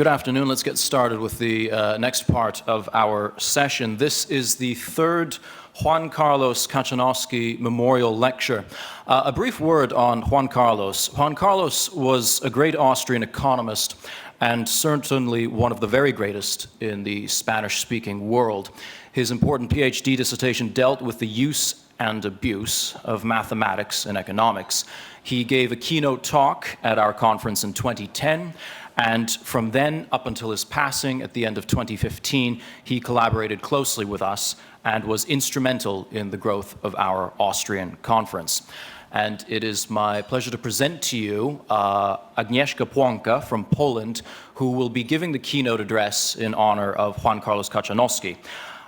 Good afternoon. Let's get started with the next part of our session. This is the third Juan Carlos Cachanosky Memorial Lecture. A brief word on Juan Carlos. Juan Carlos was a great Austrian economist and certainly one of the very greatest in the Spanish-speaking world. His important PhD dissertation dealt with the use and abuse of mathematics and economics. He gave a keynote talk at our conference in 2010, and from then up until his passing at the end of 2015, he collaborated closely with us and was instrumental in the growth of our Austrian conference. And it is my pleasure to present to you Agnieszka Płonka from Poland, who will be giving the keynote address in honor of Juan Carlos Cachanosky.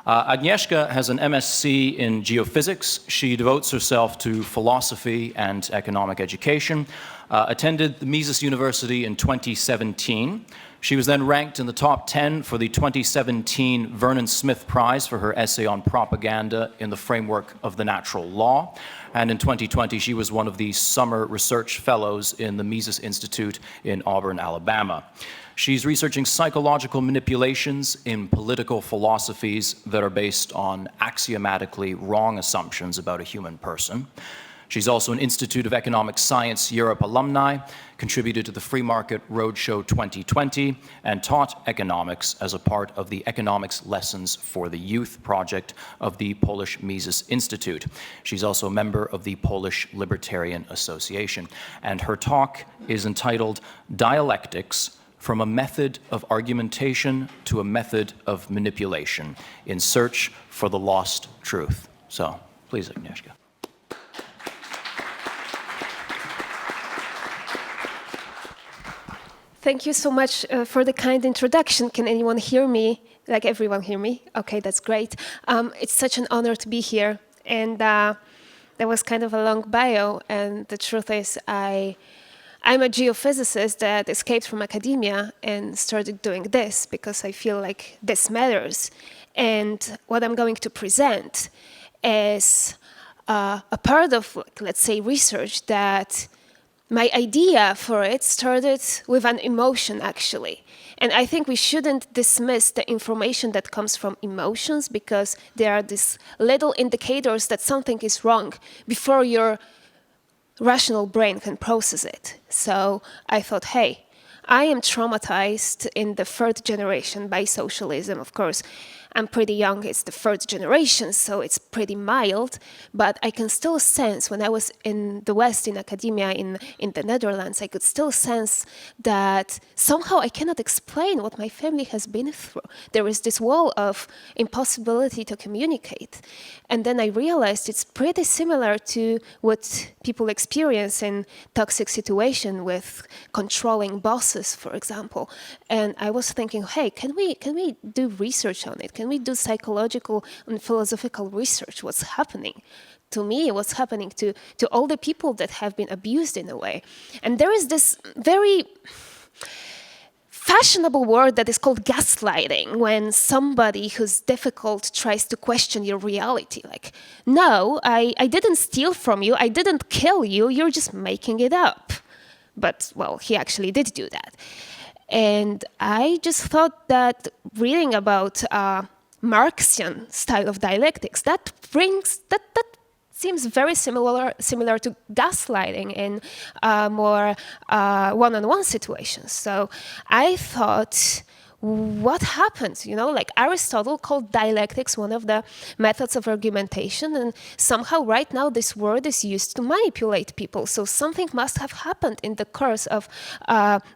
Agnieszka has an MSc in geophysics. She devotes herself to philosophy and economic education, attended the Mises University in 2017. She was then ranked in the top 10 for the 2017 Vernon Smith Prize for her essay on propaganda in the framework of the natural law. And in 2020, she was one of the summer research fellows in the Mises Institute in Auburn, Alabama. She's researching psychological manipulations in political philosophies that are based on axiomatically wrong assumptions about a human person. She's also an Institute of Economic Science Europe alumni, contributed to the Free Market Roadshow 2020, and taught economics as a part of the Economics Lessons for the Youth project of the Polish Mises Institute. She's also a member of the Polish Libertarian Association. And her talk is entitled Dialectics, From a Method of Argumentation to a Method of Manipulation, in Search for the Lost Truth. So, please, Agnieszka. Thank you so much for the kind introduction. Can anyone hear me? Like everyone hear me? Okay, that's great. It's such an honor to be here. And that was kind of a long bio. And the truth is, I'm a geophysicist that escaped from academia and started doing this because I feel like this matters. And what I'm going to present is a part of, let's say, research that my idea for it started with an emotion, actually. And I think we shouldn't dismiss the information that comes from emotions because there are these little indicators that something is wrong before your rational brain can process it. So I thought, hey, I am traumatized in the third generation by socialism. Of course, I'm pretty young, it's the third generation, so it's pretty mild, but I can still sense, when I was in the West, in academia, in the Netherlands, I could still sense that somehow I cannot explain what my family has been through. There is this wall of impossibility to communicate. And then I realized it's pretty similar to what people experience in toxic situation with controlling bosses, for example. And I was thinking, hey, can we do research on it? Can we do psychological and philosophical research? What's happening? To me, what's happening to all the people that have been abused in a way. And there is this very fashionable word that is called gaslighting, when somebody who's difficult tries to question your reality. Like, no, I didn't steal from you, I didn't kill you, you're just making it up. But, well, he actually did do that. And I just thought that reading about Marxian style of dialectics, that seems very similar to gaslighting in more one-on-one situations. So I thought, what happens? You know, like Aristotle called dialectics one of the methods of argumentation, and somehow right now this word is used to manipulate people. So something must have happened in the course of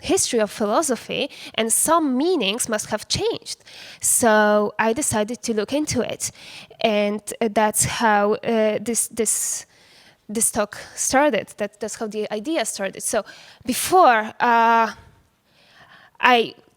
history of philosophy, and some meanings must have changed. So I decided to look into it, and that's how this talk started. That's how the idea started. So before I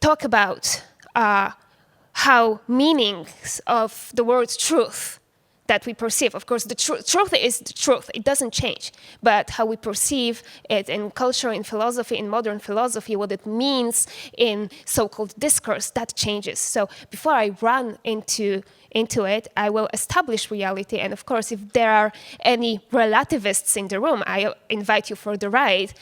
talk about how meanings of the word truth that we perceive. Of course, the truth is the truth. It doesn't change. But how we perceive it in culture, in philosophy, in modern philosophy, what it means in so-called discourse, that changes. So before I run into it, I will establish reality. And of course, if there are any relativists in the room, I invite you for the ride.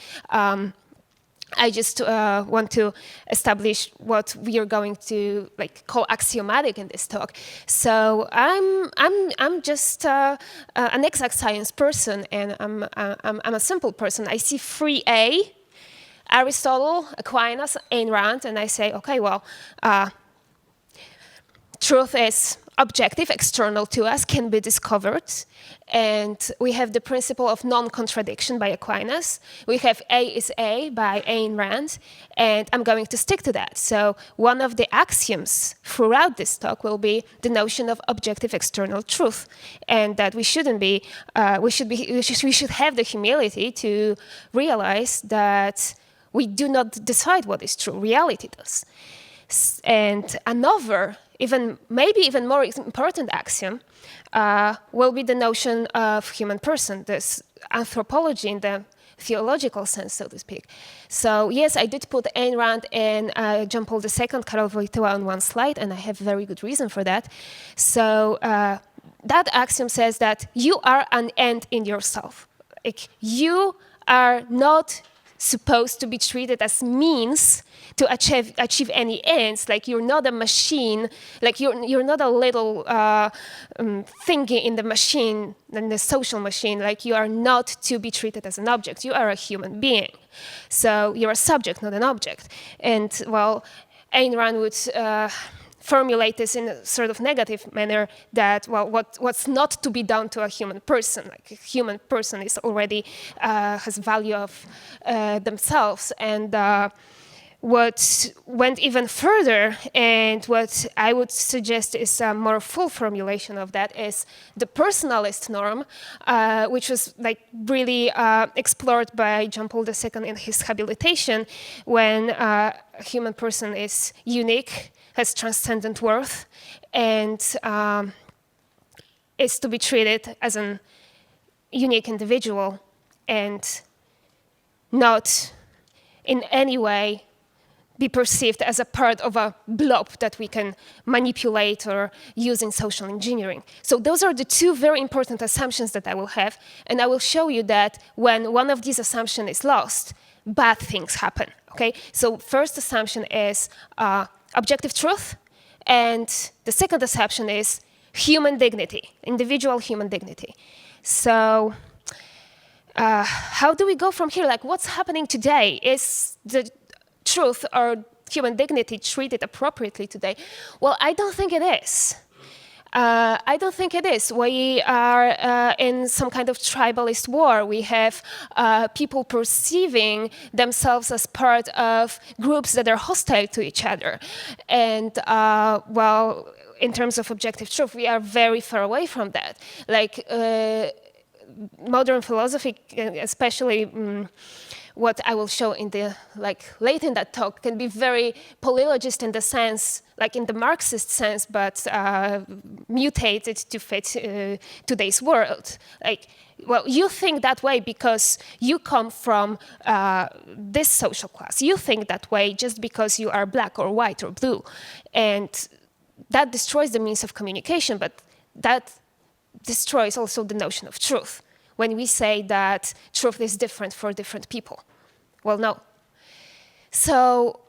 I just want to establish what we are going to call axiomatic in this talk. So I'm just an exact science person, and I'm a simple person. I see 3A, Aristotle, Aquinas, Ayn Rand, and I say, okay, well, truth is objective, external to us, can be discovered. And we have the principle of non-contradiction by Aquinas. We have A is A by Ayn Rand, and I'm going to stick to that. So one of the axioms throughout this talk will be the notion of objective external truth, and that we should have the humility to realize that we do not decide what is true. Reality does. And another, maybe even more important axiom will be the notion of human person, this anthropology in the theological sense, so to speak. So yes, I did put Ayn Rand and John Paul II, Karol Wojtyła on one slide, and I have very good reason for that. So that axiom says that you are an end in yourself. Like, you are not supposed to be treated as means to achieve any ends. Like, you're not a machine, like you're not a little thingy in the machine, in the social machine. Like, you are not to be treated as an object. You are a human being. So you're a subject, not an object. And well, Ayn Rand would formulate this in a sort of negative manner, that, well, what's not to be done to a human person? Like, a human person is already has value of themselves. And what went even further, and what I would suggest is a more full formulation of that, is the personalist norm, which was really explored by John Paul II in his habilitation, when a human person is unique, has transcendent worth, and is to be treated as an unique individual, and not in any way be perceived as a part of a blob that we can manipulate or use in social engineering. So those are the two very important assumptions that I will have, and I will show you that when one of these assumptions is lost, bad things happen, okay? So first assumption is objective truth, and the second assumption is human dignity, individual human dignity. So how do we go from here? Like, what's happening today? Is the truth or human dignity treated appropriately today? Well, I don't think it is. I don't think it is. We are in some kind of tribalist war. We have people perceiving themselves as part of groups that are hostile to each other. And, well, in terms of objective truth, we are very far away from that. Like, modern philosophy, especially what I will show in the late in that talk, can be very polylogist in the sense, like in the Marxist sense, but mutated to fit today's world. Like, well, you think that way because you come from this social class. You think that way just because you are black or white or blue, and that destroys the means of communication. But that destroys also the notion of truth when we say that truth is different for different people. Well, no. So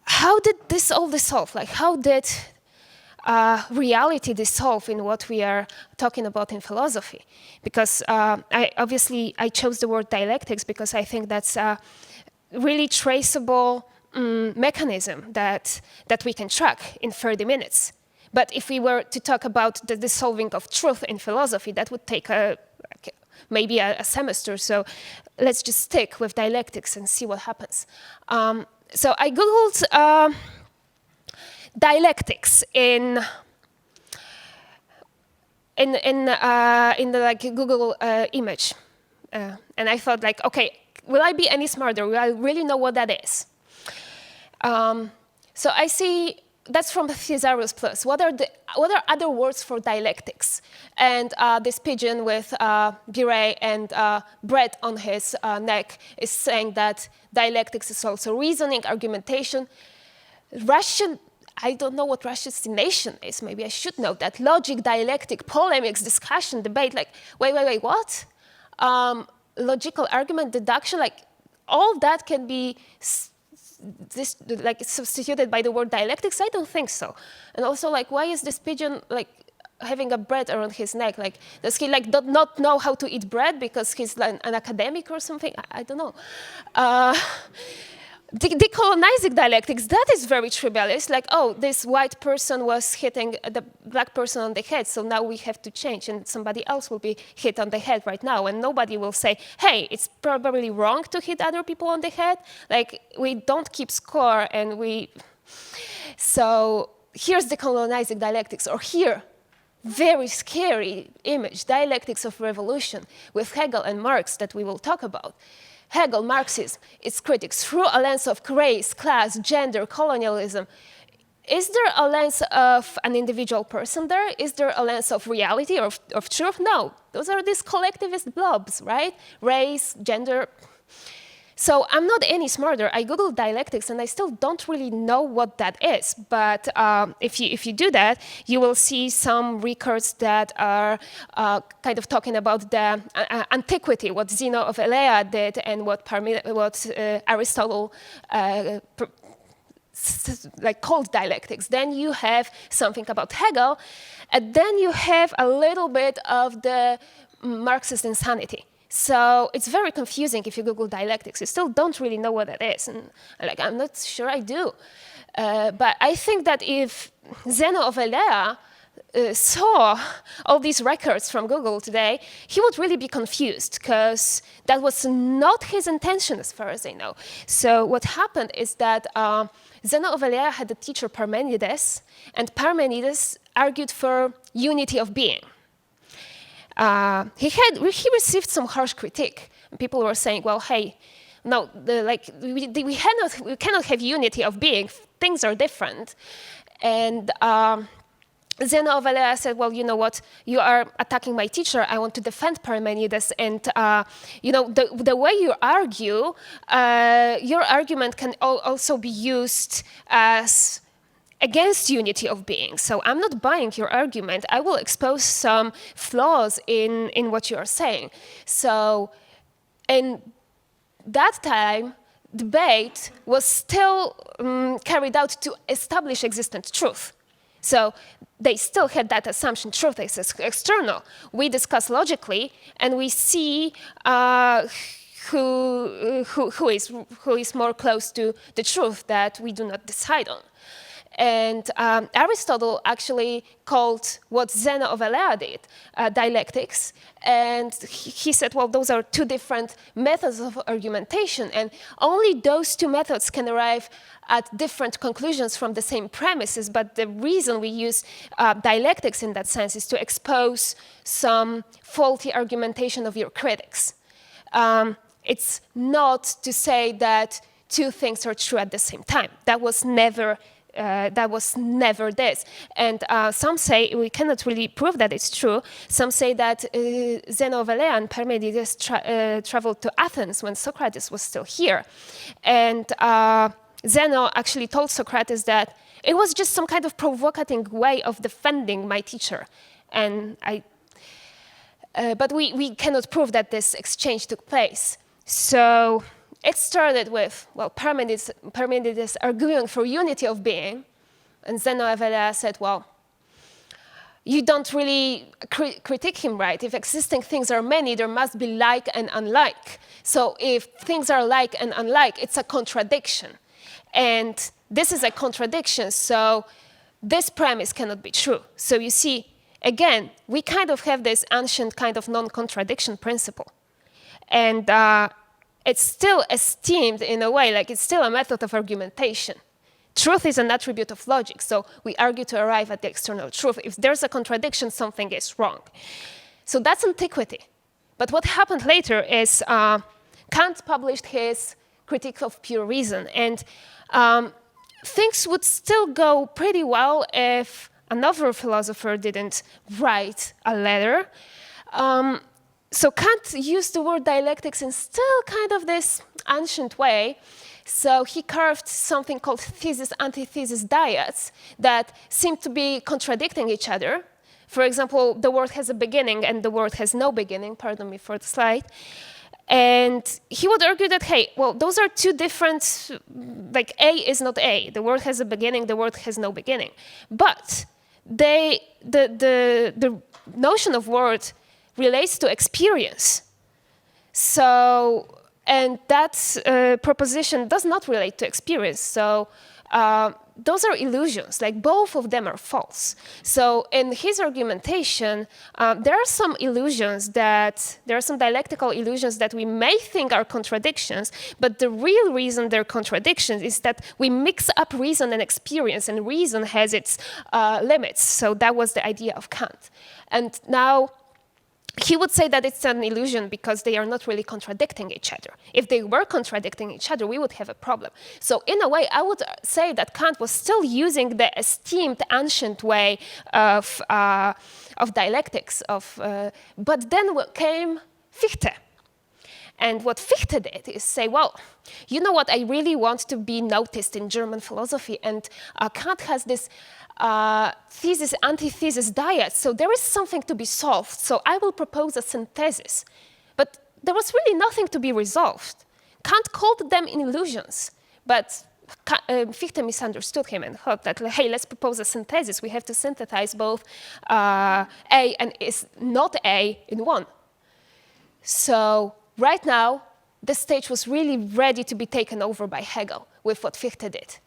how did this all dissolve? Like, how did reality dissolve in what we are talking about in philosophy? Because I chose the word dialectics because I think that's a really traceable mechanism that we can track in 30 minutes. But if we were to talk about the dissolving of truth in philosophy, that would take maybe a semester. So let's just stick with dialectics and see what happens. So I Googled dialectics in the Google image, and I thought, like, okay, will I be any smarter? Will I really know what that is? So I see. That's from Thesaurus Plus. What are other words for dialectics? And this pigeon with beret and bread on his neck is saying that dialectics is also reasoning, argumentation. I don't know what ratiocination is. Maybe I should know that. Logic, dialectic, polemics, discussion, debate. Like, wait, what? Logical argument, deduction. Like, all that can be substituted by the word dialectics? I don't think so. And also, like, why is this pigeon like having a bread around his neck? Like, does he like not know how to eat bread because he's like an academic or something? I don't know. Decolonizing dialectics, that is very tribalist. Like, oh, this white person was hitting the black person on the head, so now we have to change, and somebody else will be hit on the head right now, and nobody will say, hey, it's probably wrong to hit other people on the head. Like, we don't keep score, and we... So here's decolonizing dialectics, or here, very scary image, dialectics of revolution, with Hegel and Marx that we will talk about. Hegel, Marxism, its critics through a lens of race, class, gender, colonialism. Is there a lens of an individual person there? Is there a lens of reality or of truth? No, those are these collectivist blobs, right? Race, gender. So I'm not any smarter. I Googled dialectics and I still don't really know what that is. But if you do that, you will see some records that are kind of talking about the antiquity, what Zeno of Elea did and what Aristotle called dialectics. Then you have something about Hegel, and then you have a little bit of the Marxist insanity. So it's very confusing if you Google dialectics. You still don't really know what that is. And I'm not sure I do. But I think that if Zeno of Elea saw all these records from Google today, he would really be confused because that was not his intention as far as I know. So what happened is that Zeno of Elea had a teacher, Parmenides, and Parmenides argued for unity of being. He received some harsh critique. People were saying, well, hey, no, we cannot have unity of being. Things are different. And Zeno of Elea said, well, you know what? You are attacking my teacher. I want to defend Parmenides. And, the way you argue, your argument can also be used as against unity of being. So I'm not buying your argument. I will expose some flaws in what you are saying. So in that time, debate was still carried out to establish existent truth. So they still had that assumption, truth is external. We discuss logically, and we see who is more close to the truth that we do not decide on. And Aristotle actually called what Zeno of Elea did dialectics. And he said, well, those are two different methods of argumentation. And only those two methods can arrive at different conclusions from the same premises. But the reason we use dialectics in that sense is to expose some faulty argumentation of your critics. It's not to say that two things are true at the same time. That was never this. And some say, we cannot really prove that it's true, some say that Zeno of Elea and Parmenides traveled to Athens when Socrates was still here. And Zeno actually told Socrates that it was just some kind of provocative way of defending my teacher. And but we cannot prove that this exchange took place. So it started with, well, Parmenides arguing for unity of being, and Zeno of Elea said, well, you don't really critique him right. If existing things are many, there must be like and unlike. So if things are like and unlike, it's a contradiction. And this is a contradiction, so this premise cannot be true. So you see, again, we kind of have this ancient kind of non-contradiction principle. And it's still esteemed in a way, like it's still a method of argumentation. Truth is an attribute of logic, so we argue to arrive at the external truth. If there's a contradiction, something is wrong. So that's antiquity. But what happened later is Kant published his Critique of Pure Reason, and things would still go pretty well if another philosopher didn't write a letter. So Kant used the word dialectics in still kind of this ancient way. So he carved something called thesis, antithesis dyads that seem to be contradicting each other. For example, the word has a beginning and the word has no beginning. Pardon me for the slide. And he would argue that, hey, well, those are two different, like A is not A. The word has a beginning, the word has no beginning. But the notion of word relates to experience. So, and that proposition does not relate to experience. So those are illusions, like both of them are false. So in his argumentation, there are some dialectical illusions that we may think are contradictions, but the real reason they're contradictions is that we mix up reason and experience, and reason has its limits. So that was the idea of Kant. And now, he would say that it's an illusion because they are not really contradicting each other. If they were contradicting each other, we would have a problem. So in a way, I would say that Kant was still using the esteemed ancient way of dialectics. But then came Fichte. And what Fichte did is say, well, you know what, I really want to be noticed in German philosophy. And Kant has this thesis, antithesis dyad. So there is something to be solved. So I will propose a synthesis. But there was really nothing to be resolved. Kant called them illusions. But Fichte misunderstood him and thought that, hey, let's propose a synthesis. We have to synthesize both A and is not A in one. So right now, the stage was really ready to be taken over by Hegel with what Fichte did.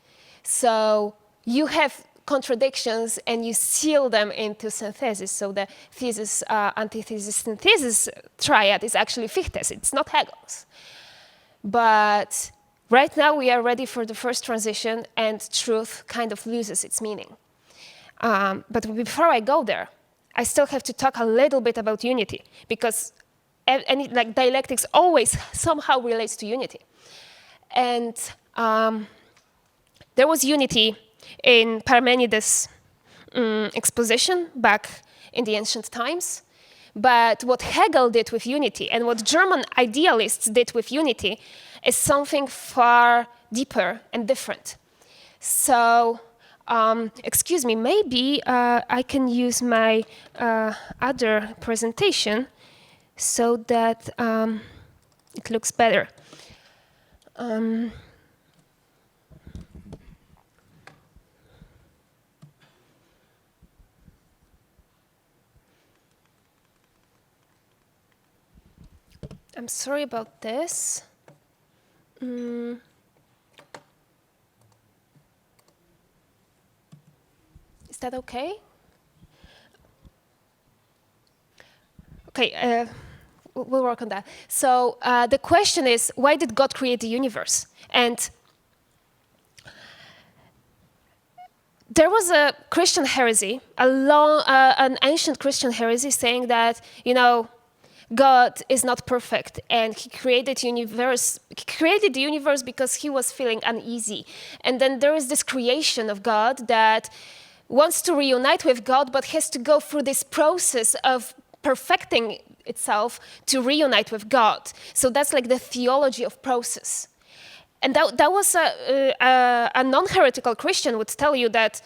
So you have contradictions and you seal them into synthesis. So the thesis, antithesis, synthesis triad is actually Fichte's. It's not Hegel's. But right now we are ready for the first transition, and truth kind of loses its meaning. But before I go there, I still have to talk a little bit about unity, because like dialectics always somehow relates to unity. And there was unity in Parmenides' exposition back in the ancient times. But what Hegel did with unity and what German idealists did with unity is something far deeper and different. So, excuse me, maybe I can use my other presentation so that it looks better. I'm sorry about this. Is that okay? Okay, we'll work on that. So the question is, why did God create the universe? And there was a Christian heresy, an ancient Christian heresy saying that, God is not perfect, and he created the universe because he was feeling uneasy. And then there is this creation of God that wants to reunite with God, but has to go through this process of perfecting itself to reunite with God. So that's like the theology of process. And that was a non-heretical Christian would tell you that,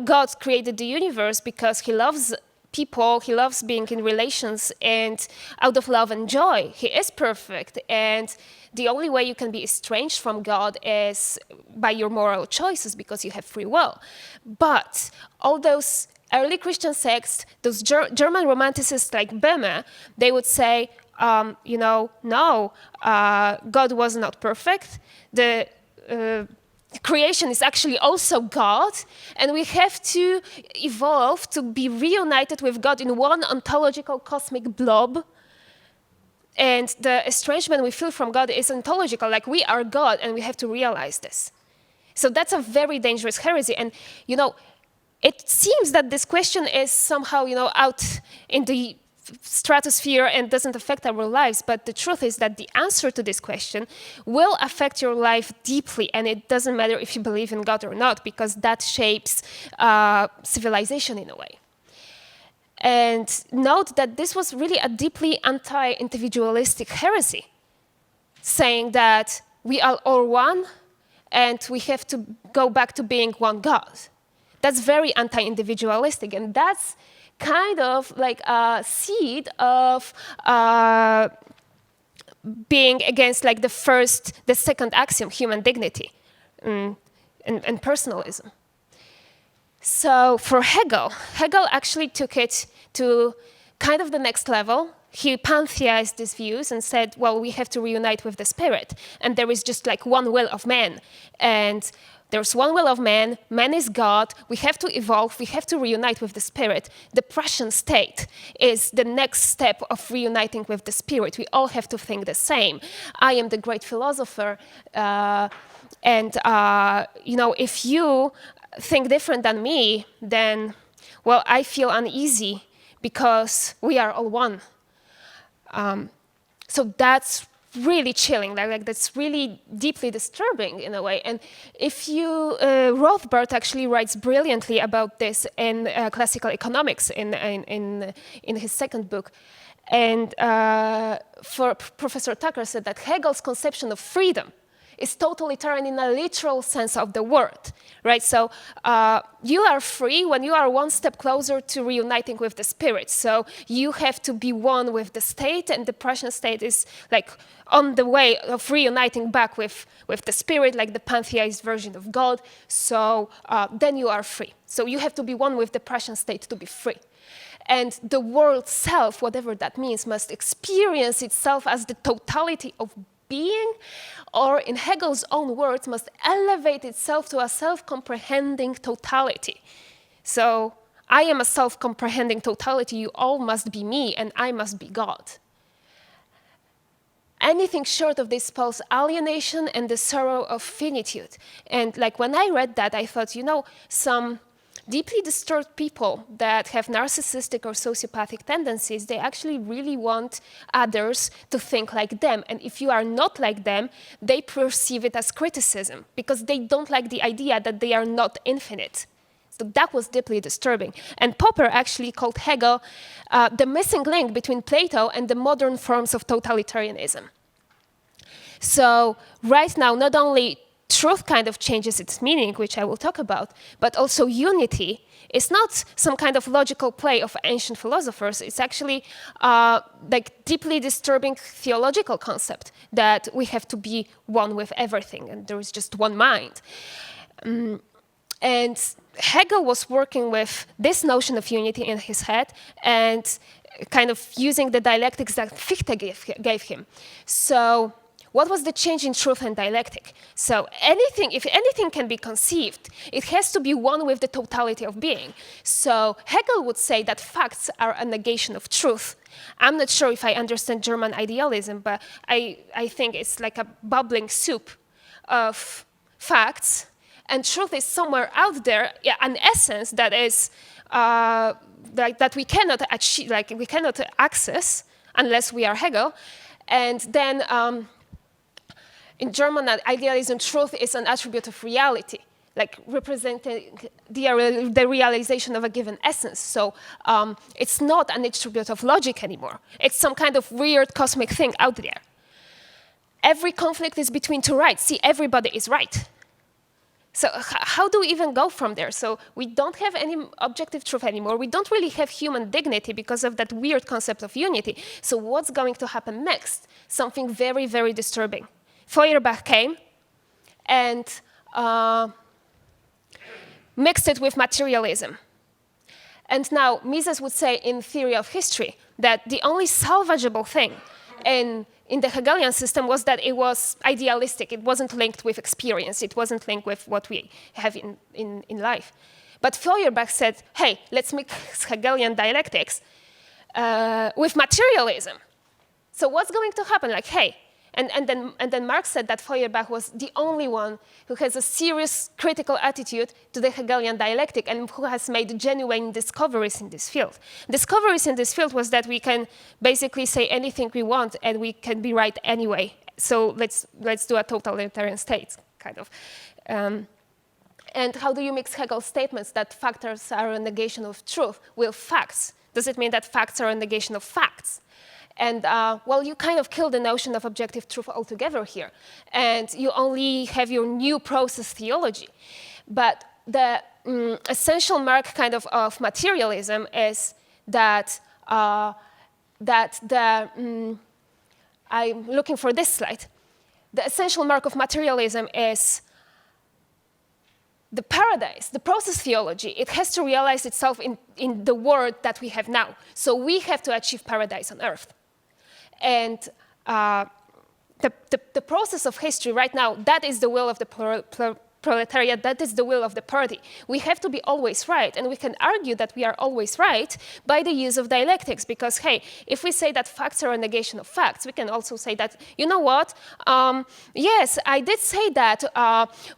God created the universe because he loves people, he loves being in relations, and out of love and joy, he is perfect. And the only way you can be estranged from God is by your moral choices, because you have free will. But all those early Christian sects, those German romanticists like Böhme, they would say, no, God was not perfect. The creation is actually also God, and we have to evolve to be reunited with God in one ontological cosmic blob. And the estrangement we feel from God is ontological, like we are God, and we have to realize this. So that's a very dangerous heresy. And, it seems that this question is somehow, out in the stratosphere and doesn't affect our lives, but the truth is that the answer to this question will affect your life deeply, and it doesn't matter if you believe in God or not, because that shapes civilization in a way. And note that this was really a deeply anti-individualistic heresy, saying that we are all one and we have to go back to being one God. That's very anti-individualistic, and that's kind of like a seed of being against like the second axiom, human dignity and personalism. So for Hegel actually took it to kind of the next level. He pantheized these views and said, well, we have to reunite with the spirit. And there is just like one will of man. And there's one will of man. Man is God. We have to evolve. We have to reunite with the spirit. The Prussian state is the next step of reuniting with the spirit. We all have to think the same. I am the great philosopher. If you think different than me, then, well, I feel uneasy because we are all one. So that's really chilling, like that's really deeply disturbing in a way. And if you, Rothbard actually writes brilliantly about this in Classical Economics in his second book. And for Professor Tucker said that Hegel's conception of freedom is totalitarian in a literal sense of the word, right? So you are free when you are one step closer to reuniting with the spirit. So you have to be one with the state, and the Prussian state is like on the way of reuniting back with the spirit, like the pantheized version of God. So then you are free. So you have to be one with the Prussian state to be free. And the world self, whatever that means, must experience itself as the totality of being, or in Hegel's own words, must elevate itself to a self-comprehending totality. So I am a self-comprehending totality, you all must be me, and I must be God. Anything short of this spells alienation and the sorrow of finitude. And like when I read that, I thought, some deeply disturbed people that have narcissistic or sociopathic tendencies, they actually really want others to think like them. And if you are not like them, they perceive it as criticism because they don't like the idea that they are not infinite. So that was deeply disturbing. And Popper actually called Hegel the missing link between Plato and the modern forms of totalitarianism. So right now, not only truth kind of changes its meaning, which I will talk about, but also unity is not some kind of logical play of ancient philosophers. It's actually like deeply disturbing theological concept that we have to be one with everything and there is just one mind. And Hegel was working with this notion of unity in his head and kind of using the dialectics that Fichte gave him. So what was the change in truth and dialectic? So if anything can be conceived, it has to be one with the totality of being. So Hegel would say that facts are a negation of truth. I'm not sure if I understand German idealism, but I think it's like a bubbling soup of facts, and truth is somewhere out there, an essence that is that we cannot achieve, like we cannot access unless we are Hegel, and then. In German, idealism, truth is an attribute of reality, like representing the realization of a given essence. So it's not an attribute of logic anymore. It's some kind of weird cosmic thing out there. Every conflict is between two rights. See, everybody is right. So how do we even go from there? So we don't have any objective truth anymore. We don't really have human dignity because of that weird concept of unity. So what's going to happen next? Something very, very disturbing. Feuerbach came and mixed it with materialism. And now Mises would say in theory of history that the only salvageable thing in the Hegelian system was that it was idealistic. It wasn't linked with experience. It wasn't linked with what we have in life. But Feuerbach said, hey, let's mix Hegelian dialectics with materialism. So what's going to happen? Like, hey, and then Marx said that Feuerbach was the only one who has a serious critical attitude to the Hegelian dialectic and who has made genuine discoveries in this field. Discoveries in this field was that we can basically say anything we want and we can be right anyway. So let's do a totalitarian state, kind of. And how do you mix Hegel's statements that facts are a negation of truth with facts? Does it mean that facts are a negation of facts? And, well, you kind of kill the notion of objective truth altogether here. And you only have your new process theology. But the essential mark kind of materialism is that, I'm looking for this slide. The essential mark of materialism is the paradise, the process theology. It has to realize itself in the world that we have now. So we have to achieve paradise on earth. And the process of history right now, that is the will of the proletariat, that is the will of the party. We have to be always right, and we can argue that we are always right by the use of dialectics, because, hey, if we say that facts are a negation of facts, we can also say that, you know what, yes, I did say that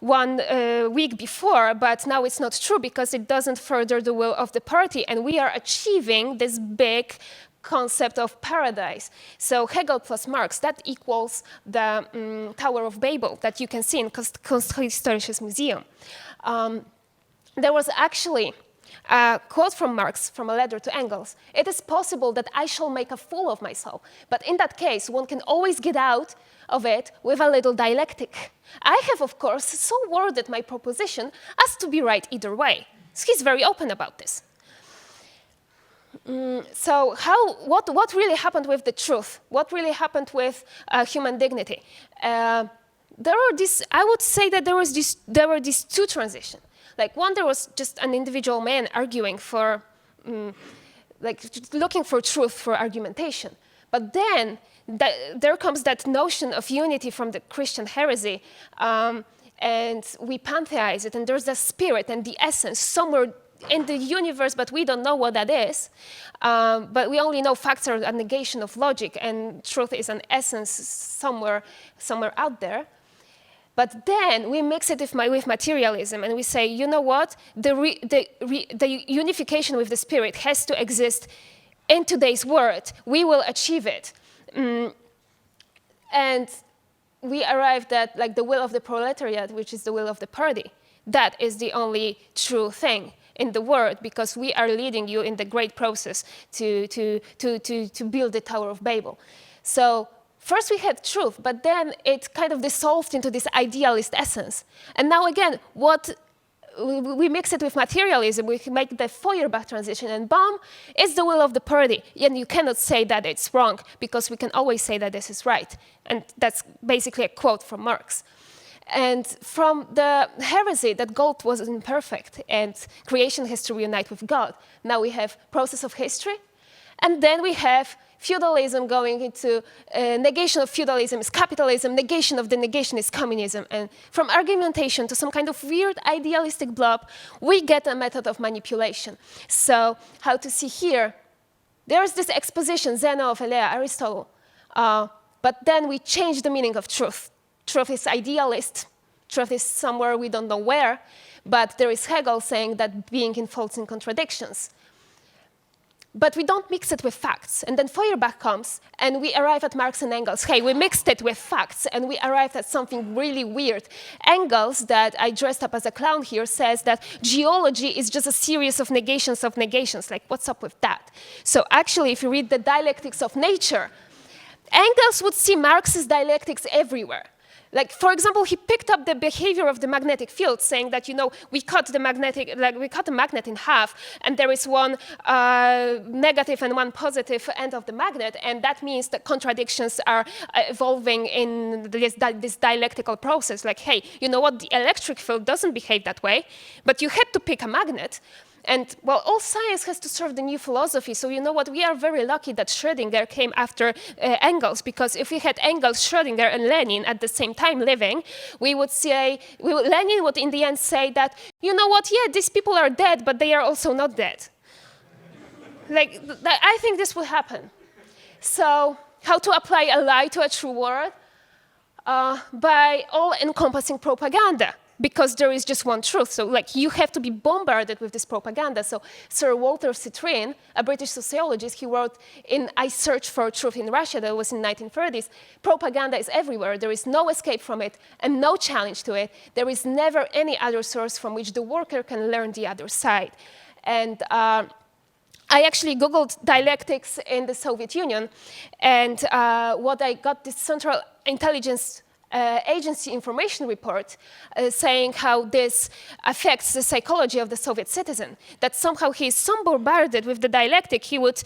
1 week before, but now it's not true because it doesn't further the will of the party, and we are achieving this big concept of paradise. So Hegel plus Marx, that equals the Tower of Babel that you can see in Kunsthistorisches Museum. There was actually a quote from Marx from a letter to Engels. It is possible that I shall make a fool of myself, but in that case, one can always get out of it with a little dialectic. I have, of course, so worded my proposition as to be right either way. So he's very open about this. So what really happened with the truth? What really happened with human dignity? I would say that there were these two transitions. Like one, there was just an individual man arguing for, looking for truth, for argumentation. But then there comes that notion of unity from the Christian heresy, and we pantheize it, and there's the spirit and the essence somewhere in the universe, but we don't know what that is. But we only know facts are a negation of logic, and truth is an essence somewhere out there. But then we mix it with materialism, and we say, you know what? The unification with the spirit has to exist in today's world. We will achieve it. And we arrived at like the will of the proletariat, which is the will of the party. That is the only true thing in the world, because we are leading you in the great process to build the Tower of Babel. So first we had truth, but then it kind of dissolved into this idealist essence. And now again, we mix it with materialism, we make the Feuerbach transition, and boom, it's the will of the party. And you cannot say that it's wrong, because we can always say that this is right. And that's basically a quote from Marx. And from the heresy that God was imperfect and creation has to reunite with God, now we have process of history, and then we have feudalism going into negation of feudalism is capitalism, negation of the negation is communism. And from argumentation to some kind of weird idealistic blob, we get a method of manipulation. So how to see here, there's this exposition, Zeno of Elea, Aristotle, but then we change the meaning of truth. Truth is idealist. Truth is somewhere we don't know where. But there is Hegel saying that being involves in contradictions. But we don't mix it with facts. And then Feuerbach comes, and we arrive at Marx and Engels. Hey, we mixed it with facts, and we arrived at something really weird. Engels, that I dressed up as a clown here, says that geology is just a series of negations of negations. Like, what's up with that? So actually, if you read the Dialectics of Nature, Engels would see Marx's dialectics everywhere. Like, for example, he picked up the behavior of the magnetic field, saying that, you know, we cut the magnet in half, and there is one negative and one positive end of the magnet, and that means that contradictions are evolving in this dialectical process. Like, hey, you know what? The electric field doesn't behave that way, but you had to pick a magnet. And, well, all science has to serve the new philosophy. So, you know what? We are very lucky that Schrödinger came after Engels, because if we had Engels, Schrödinger, and Lenin at the same time living, we would say, Lenin would in the end say that, you know what? Yeah, these people are dead, but they are also not dead. Like, I think this will happen. So, how to apply a lie to a true word? By all-encompassing propaganda. Because there is just one truth. So, like, you have to be bombarded with this propaganda. So, Sir Walter Citrine, a British sociologist, he wrote in I Search for Truth in Russia, that was in the 1930s, propaganda is everywhere. There is no escape from it and no challenge to it. There is never any other source from which the worker can learn the other side. And I actually Googled dialectics in the Soviet Union, and what I got, this Central Intelligence agency information report saying how this affects the psychology of the Soviet citizen, that somehow he is so bombarded with the dialectic, he would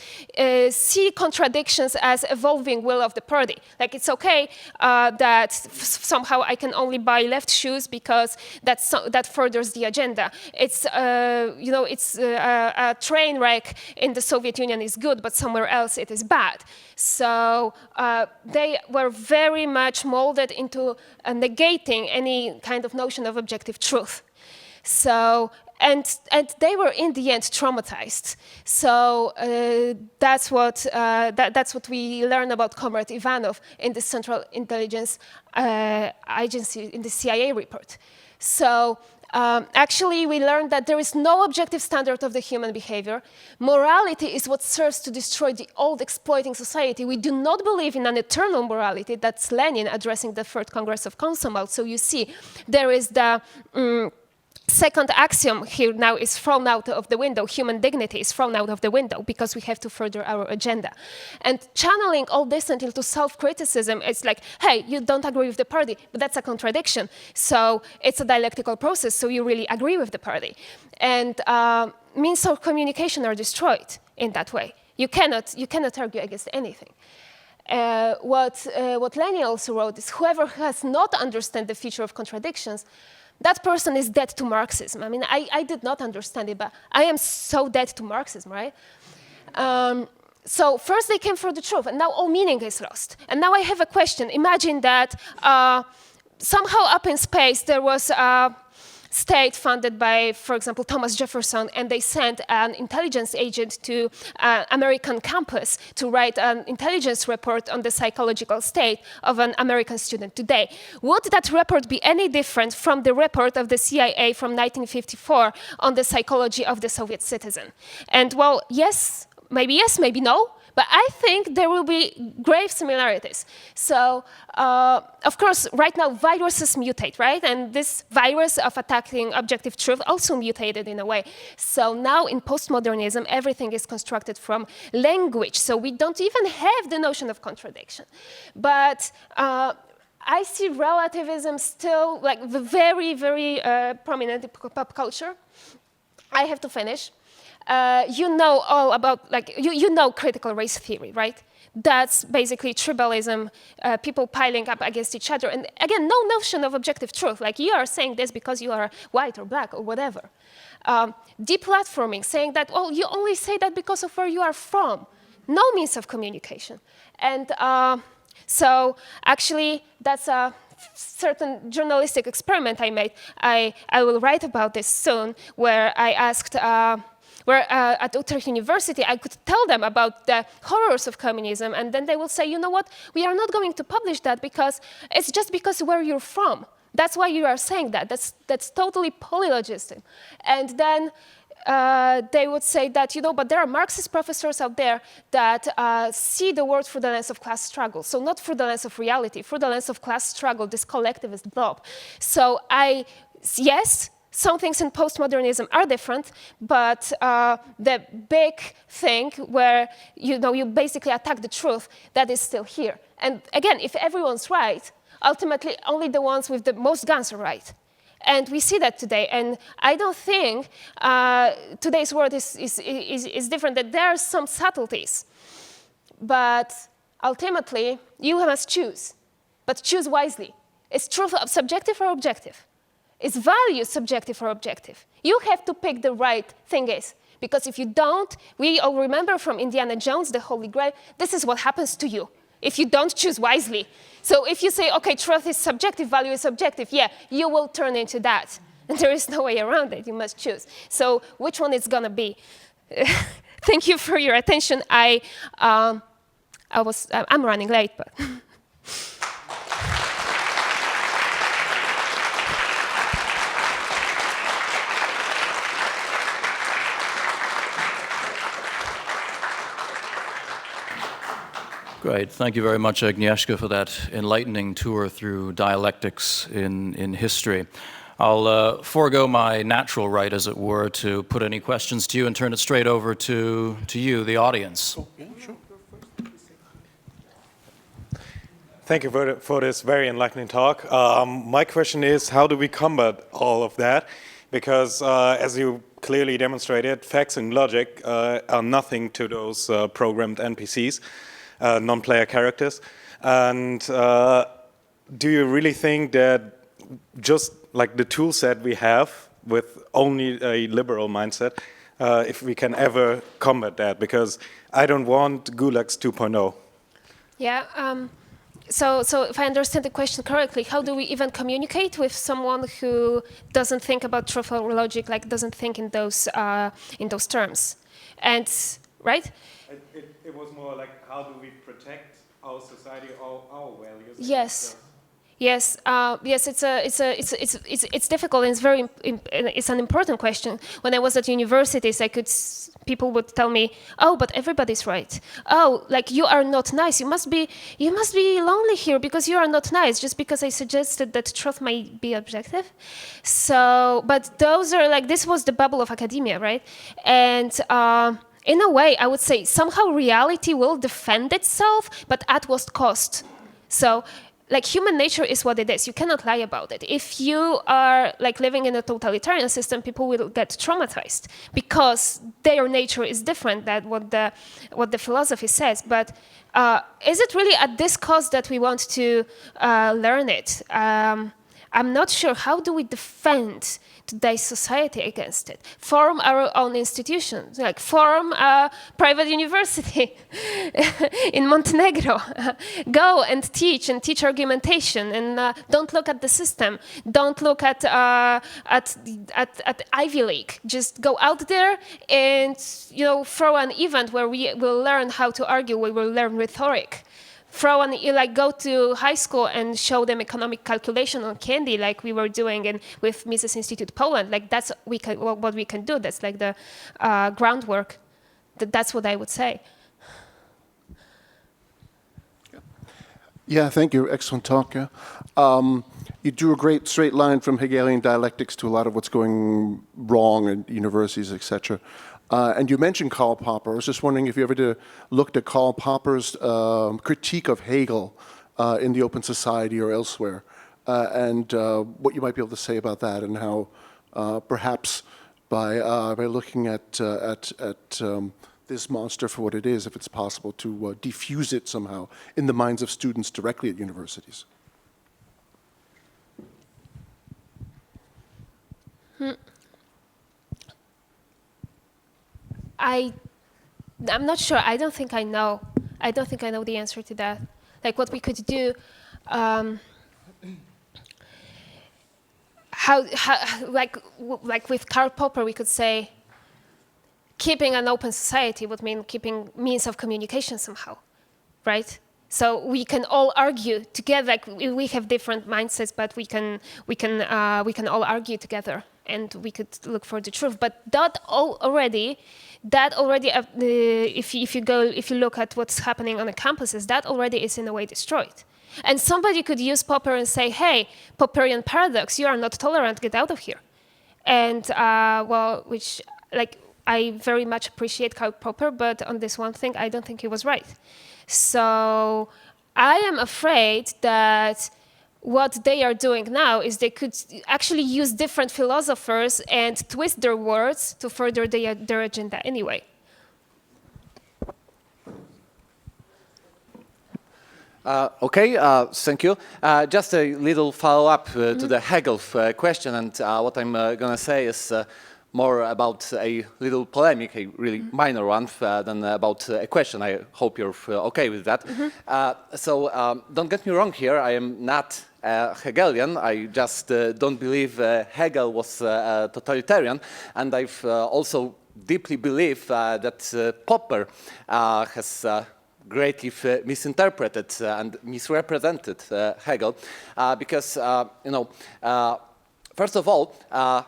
see contradictions as evolving will of the party. Like it's okay that somehow I can only buy left shoes because that furthers the agenda. It's, it's a train wreck in the Soviet Union is good, but somewhere else it is bad. So they were very much molded into negating any kind of notion of objective truth. So, and they were in the end traumatized. So that's what we learn about Comrade Ivanov in the Central Intelligence Agency in the CIA report. So actually, we learned that there is no objective standard of the human behavior. Morality is what serves to destroy the old exploiting society. We do not believe in an eternal morality. That's Lenin addressing the Third Congress of Komsomol. So you see, there is the second axiom here now is thrown out of the window. Human dignity is thrown out of the window because we have to further our agenda. And channeling all this into self-criticism, it's like, hey, you don't agree with the party, but that's a contradiction. So it's a dialectical process, so you really agree with the party. And means of communication are destroyed in that way. You cannot argue against anything. What Lenin also wrote is, whoever has not understood the feature of contradictions, that person is dead to Marxism. I mean, I did not understand it, but I am so dead to Marxism, right? So first they came for the truth, and now all meaning is lost. And now I have a question. Imagine that somehow up in space there was a state funded by, for example, Thomas Jefferson, and they sent an intelligence agent to American campus to write an intelligence report on the psychological state of an American student today. Would that report be any different from the report of the CIA from 1954 on the psychology of the Soviet citizen? And well, yes, maybe no. But I think there will be grave similarities. So, of course, right now viruses mutate, right? And this virus of attacking objective truth also mutated in a way. So now in postmodernism, everything is constructed from language. So we don't even have the notion of contradiction. But I see relativism still like very, very prominent in pop culture. I have to finish. You know all about, like, you know critical race theory, right? That's basically tribalism, people piling up against each other. And again, no notion of objective truth. Like, you are saying this because you are white or black or whatever. Deplatforming, saying that, well, you only say that because of where you are from. No means of communication. And so actually, that's a certain journalistic experiment I made. I will write about this soon, where I asked, at Utrecht University, I could tell them about the horrors of communism, and then they will say, you know what, we are not going to publish that because it's just because where you're from. That's why you are saying that. That's totally polylogistic. And then they would say that, you know, but there are Marxist professors out there that see the world through the lens of class struggle. So not through the lens of reality, through the lens of class struggle, this collectivist blob. So yes, some things in postmodernism are different, but the big thing where you basically attack the truth, that is still here. And again, if everyone's right, ultimately only the ones with the most guns are right. And we see that today. And I don't think today's world is different, that there are some subtleties. But ultimately, you must choose. But choose wisely. Is truth subjective or objective? Is value subjective or objective? You have to pick the right thing is. Because if you don't, we all remember from Indiana Jones, the Holy Grail, this is what happens to you if you don't choose wisely. So if you say, okay, truth is subjective, value is objective, yeah, you will turn into that. And there is no way around it, you must choose. So which one it's gonna be? Thank you for your attention. I'm running late, but. Great. Thank you very much, Agnieszka, for that enlightening tour through dialectics in history. I'll forego my natural right, as it were, to put any questions to you and turn it straight over to you, the audience. Oh, yeah, sure. Thank you for this very enlightening talk. My question is, how do we combat all of that? Because as you clearly demonstrated, facts and logic are nothing to those programmed NPCs, non-player characters. And do you really think that just like the tool set we have with only a liberal mindset, if we can ever combat that? Because I don't want Gulags 2.0. Yeah. So if I understand the question correctly, how do we even communicate with someone who doesn't think about truth or logic, like doesn't think in those terms? And right? It was more like, how do we protect our society, our values? Yes. Yes, yes, it's difficult and it's an important question. When I was at universities, people would tell me, "Oh, but everybody's right. Oh, like you are not nice. You must be lonely here because you are not nice." Just because I suggested that truth might be objective. So, but those are like this was the bubble of academia, right? And in a way, I would say somehow reality will defend itself, but at what cost? So. Like human nature is what it is. You cannot lie about it. If you are like living in a totalitarian system, people will get traumatized because their nature is different than what the philosophy says. But is it really at this cost that we want to learn it? I'm not sure. How do we defend today's society against it? Form our own institutions, like form a private university in Montenegro. Go and teach argumentation, and don't look at the system. Don't look at Ivy League. Just go out there and throw an event where we will learn how to argue. We will learn rhetoric. Go to high school and show them economic calculation on candy, like we were doing with Mises Institute Poland. Like that's what we can do. That's like the groundwork. That's what I would say. Yeah, thank you. Excellent talk. Yeah. You drew a great straight line from Hegelian dialectics to a lot of what's going wrong in universities, etc. And you mentioned Karl Popper. I was just wondering if you ever looked at Karl Popper's critique of Hegel in The Open Society or elsewhere, and what you might be able to say about that, and how perhaps by looking at this monster for what it is, if it's possible to diffuse it somehow in the minds of students directly at universities. I'm not sure. I don't think I know. I don't think I know the answer to that. Like what we could do, like with Karl Popper, we could say keeping an open society would mean keeping means of communication somehow, right? So we can all argue together. Like we have different mindsets, but we can all argue together, and we could look for the truth. But that already, if you look at what's happening on the campuses, that already is in a way destroyed. And somebody could use Popper and say, "Hey, Popperian paradox, you are not tolerant. Get out of here." And I very much appreciate Karl Popper, but on this one thing, I don't think he was right. So I am afraid that what they are doing now is they could actually use different philosophers and twist their words to further their agenda anyway. Thank you. Just a little follow-up to the Hegel question, and what I'm going to say is more about a little polemic, a really minor one, than about a question. I hope you're okay with that. So don't get me wrong here, I am not Hegelian. I just don't believe Hegel was totalitarian, and I've also deeply believe that Popper has greatly misinterpreted and misrepresented Hegel, because first of all,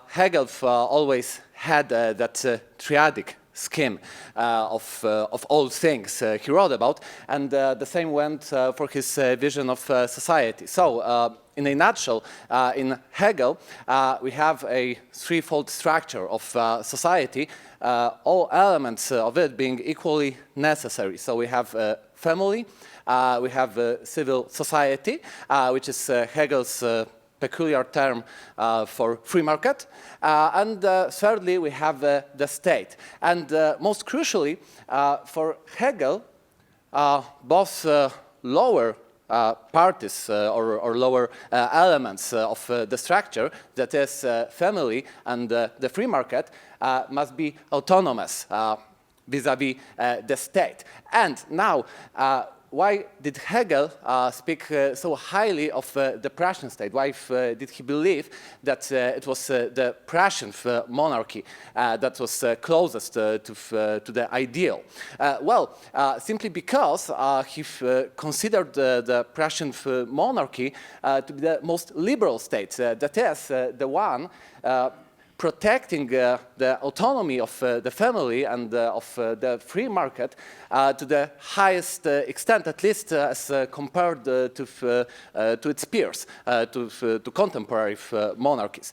Hegel always had that triadic scheme of all things he wrote about, and the same went for his vision of society. So, in a nutshell, in Hegel, we have a threefold structure of society, all elements of it being equally necessary. So we have family, we have civil society, which is Hegel's peculiar term for free market, and thirdly, we have the state. And most crucially, for Hegel, both lower parties or lower elements of the structure, that is family and the free market, must be autonomous vis-à-vis the state. And now, why did Hegel speak so highly of the Prussian state? Why did he believe that it was the Prussian monarchy that was closest to the ideal? Well, simply because he considered the Prussian monarchy to be the most liberal state, that is, the one protecting the autonomy of the family and of the free market to the highest extent, at least as compared to its peers, to contemporary monarchies.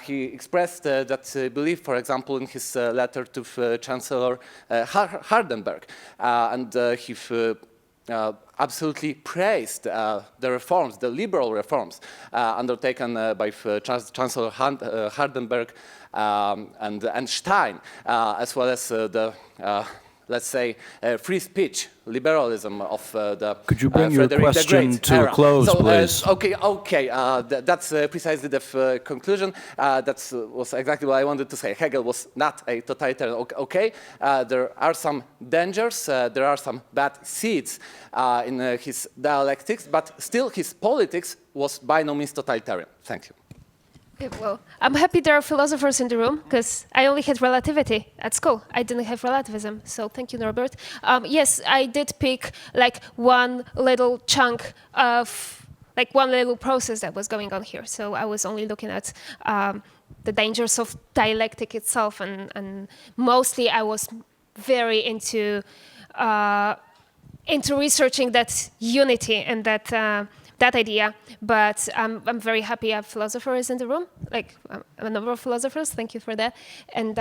He expressed that belief, for example, in his letter to Chancellor Hardenberg, and he absolutely praised the reforms, the liberal reforms undertaken by Chancellor Hardenberg and Stein, as well as the, let's say, free speech liberalism of the Could you bring your Frederick question to a close, so, please? Okay, that's precisely the conclusion. That was exactly what I wanted to say. Hegel was not a totalitarian. Okay, there are some dangers, there are some bad seeds in his dialectics, but still his politics was by no means totalitarian. Thank you. Well, I'm happy there are philosophers in the room, because I only had relativity at school. I didn't have relativism, so thank you, Norbert. Yes, I did pick like one little chunk of, like one little process that was going on here. So I was only looking at the dangers of dialectic itself, and mostly I was very into researching that unity and that idea, but I'm very happy I have philosophers in the room, like a number of philosophers, thank you for that. And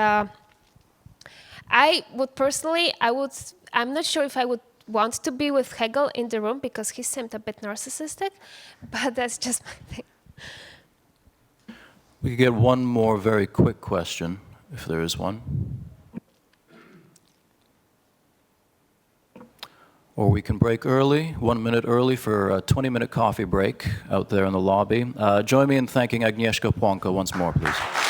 I would personally, I'm not sure if I would want to be with Hegel in the room because he seemed a bit narcissistic, but that's just my thing. We could get one more very quick question, if there is one. Or we can break early, 1 minute early for a 20-minute coffee break out there in the lobby. Join me in thanking Agnieszka Płonka once more, please.